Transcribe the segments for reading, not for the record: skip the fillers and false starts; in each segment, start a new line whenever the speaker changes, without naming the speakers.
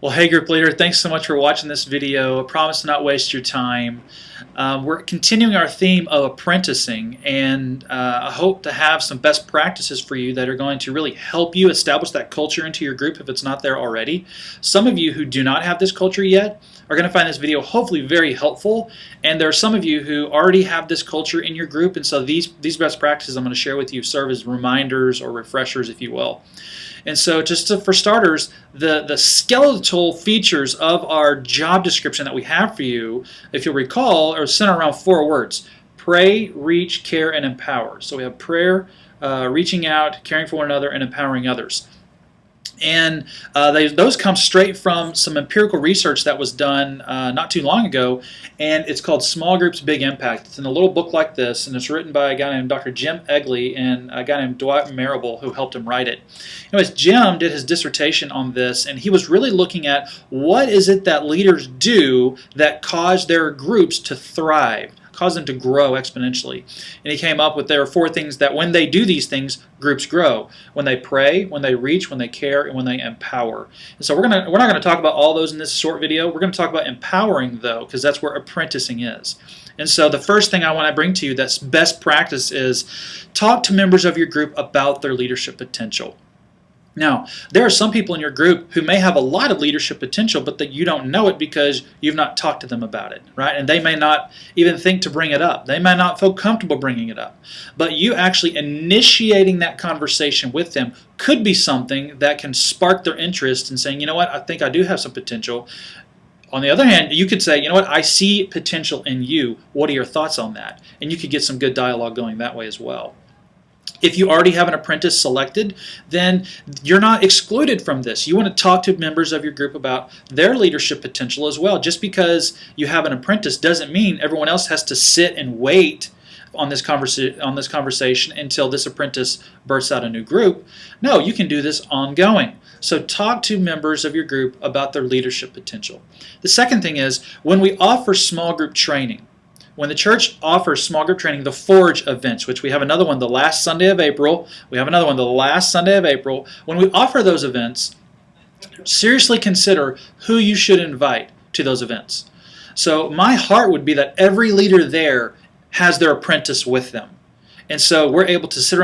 Well, hey group leader, thanks so much for watching this video. I promise to not waste your time. We're continuing our theme of apprenticing, and I hope to have some best practices for you that are going to really help you establish that culture into your group if it's not there already. Some of you who do not have this culture yet are going to find this video hopefully very helpful, and there are some of you who already have this culture in your group, and so these best practices I'm going to share with you serve as reminders or refreshers, if you will. And so for starters, the skeletal features of our job description that we have for you, if you'll recall, are centered around 4 words: pray, reach, care, and empower. So we have prayer, reaching out, caring for one another, and empowering others. And those come straight from some empirical research that was done not too long ago, and it's called Small Groups, Big Impact. It's in a little book like this, and it's written by a guy named Dr. Jim Egley and a guy named Dwight Marable who helped him write it. Anyways, Jim did his dissertation on this, and he was really looking at what is it that leaders do that cause their groups to thrive, cause them to grow exponentially. And he came up with there are 4 things that when they do these things, groups grow. When they pray, when they reach, when they care, and when they empower. And so we're not going to talk about all those in this short video. We're going to talk about empowering, though, because that's where apprenticing is. And so the first thing I want to bring to you that's best practice is talk to members of your group about their leadership potential. Now, there are some people in your group who may have a lot of leadership potential, but that you don't know it because you've not talked to them about it, right? And they may not even think to bring it up. They may not feel comfortable bringing it up. But you actually initiating that conversation with them could be something that can spark their interest in saying, you know what, I think I do have some potential. On the other hand, you could say, you know what, I see potential in you. What are your thoughts on that? And you could get some good dialogue going that way as well. If you already have an apprentice selected, then you're not excluded from this. You want to talk to members of your group about their leadership potential as well. Just because you have an apprentice doesn't mean everyone else has to sit and wait on this conversation until this apprentice bursts out a new group. No, you can do this ongoing. So talk to members of your group about their leadership potential. The second thing is when we offer small group training. When the church offers small group training, the Forge events, which we have another one the last Sunday of April, we have another one the last Sunday of April. When we offer those events, seriously consider who you should invite to those events. So my heart would be that every leader there has their apprentice with them. And so we're able to sit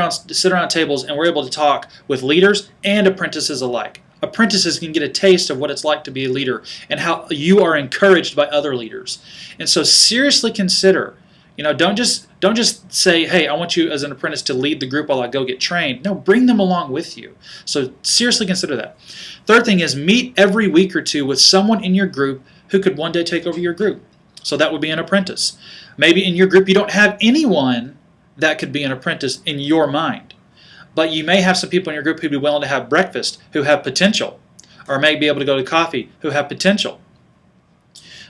around tables and we're able to talk with leaders and apprentices alike. Apprentices can get a taste of what it's like to be a leader and how you are encouraged by other leaders. And so seriously consider, don't just say, hey, I want you as an apprentice to lead the group while I go get trained. No, bring them along with you. So seriously consider that. Third thing is meet every week or 2 with someone in your group who could one day take over your group. So that would be an apprentice. Maybe in your group you don't have anyone that could be an apprentice in your mind. But you may have some people in your group who'd be willing to have breakfast who have potential, or may be able to go to coffee who have potential.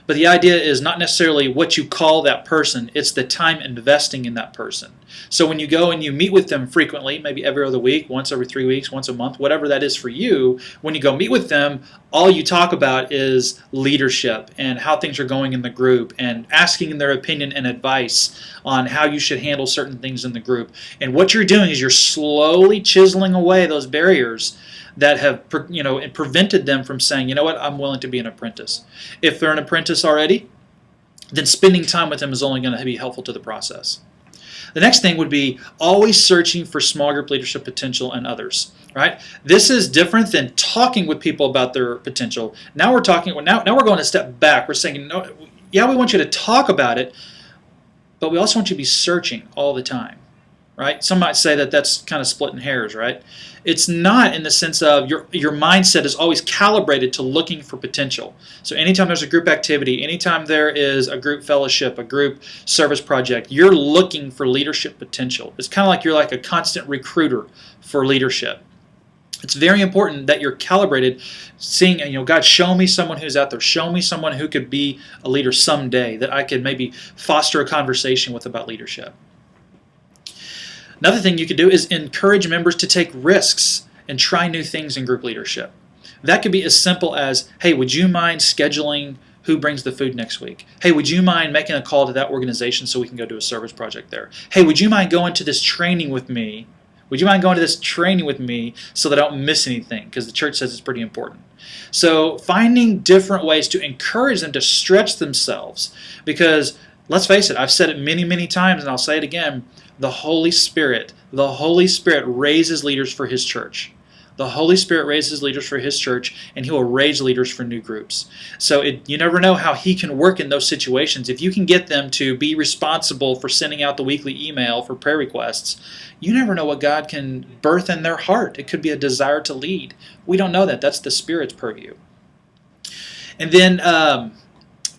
But the idea is not necessarily what you call that person, it's the time investing in that person. So when you go and you meet with them frequently, maybe every other week, once every 3 weeks, once a month, whatever that is for you, when you go meet with them, all you talk about is leadership and how things are going in the group and asking their opinion and advice on how you should handle certain things in the group. And what you're doing is you're slowly chiseling away those barriers that have prevented them from saying, you know what, I'm willing to be an apprentice. If they're an apprentice already, then spending time with them is only going to be helpful to the process. The next thing would be always searching for small group leadership potential in others. Right? This is different than talking with people about their potential. Now we're going a step back. We're saying, no, yeah, we want you to talk about it, but we also want you to be searching all the time. Right? Some might say that that's kind of splitting hairs, right? It's not, in the sense of your mindset is always calibrated to looking for potential. So anytime there's a group activity, anytime there is a group fellowship, a group service project, you're looking for leadership potential. It's kind of like you're like a constant recruiter for leadership. It's very important that you're calibrated, seeing, God, show me someone who's out there. Show me someone who could be a leader someday that I could maybe foster a conversation with about leadership. Another thing you could do is encourage members to take risks and try new things in group leadership. That could be as simple as, hey, would you mind scheduling who brings the food next week? Hey, would you mind making a call to that organization so we can go do a service project there? Hey, would you mind going to this training with me Would you mind going to this training with me so that I don't miss anything? Because the church says it's pretty important. So finding different ways to encourage them to stretch themselves. Because let's face it, I've said it many, many times, and I'll say it again, the Holy Spirit raises leaders for His church. The Holy Spirit raises leaders for His church, and He will raise leaders for new groups. So you never know how He can work in those situations. If you can get them to be responsible for sending out the weekly email for prayer requests, you never know what God can birth in their heart. It could be a desire to lead. We don't know that. That's the Spirit's purview. And then to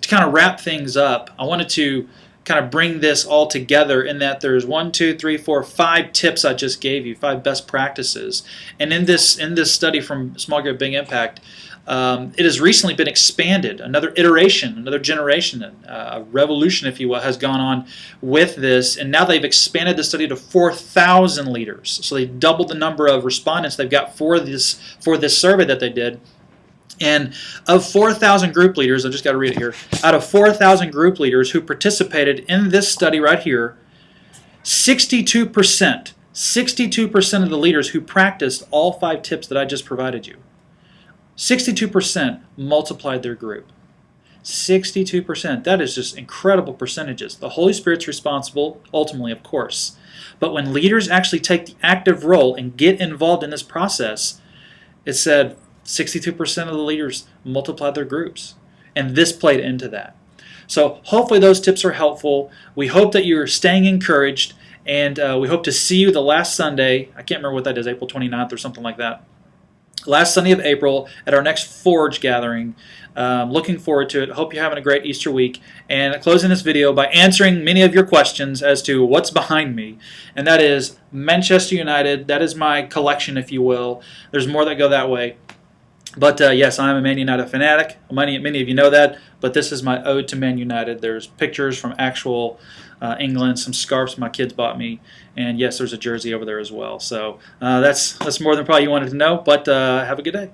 kind of wrap things up, I wanted to kind of bring this all together in that there's 5 tips I just gave you, 5 best practices. And in this study from Small Group Big Impact, it has recently been expanded. Another iteration, another generation, a revolution, if you will, has gone on with this. And now they've expanded the study to 4,000 leaders. So they doubled the number of respondents they've got for this survey that they did. And of 4,000 group leaders, I've just got to read it here, out of 4,000 group leaders who participated in this study right here, 62% of the leaders who practiced all 5 tips that I just provided you, 62% multiplied their group. 62%. That is just incredible percentages. The Holy Spirit's responsible, ultimately, of course. But when leaders actually take the active role and get involved in this process, it said 62% of the leaders multiplied their groups. And this played into that. So hopefully those tips are helpful. We hope that you're staying encouraged, and we hope to see you the last Sunday. I can't remember what that is, April 29th or something like that. Last Sunday of April at our next Forge gathering. Looking forward to it. Hope you're having a great Easter week. And closing this video by answering many of your questions as to what's behind me. And that is Manchester United. That is my collection, if you will. There's more that go that way. But yes, I'm a Man United fanatic. Many of you know that. But this is my ode to Man United. There's pictures from actual England, some scarves my kids bought me, and yes, there's a jersey over there as well. So that's more than probably you wanted to know. But have a good day.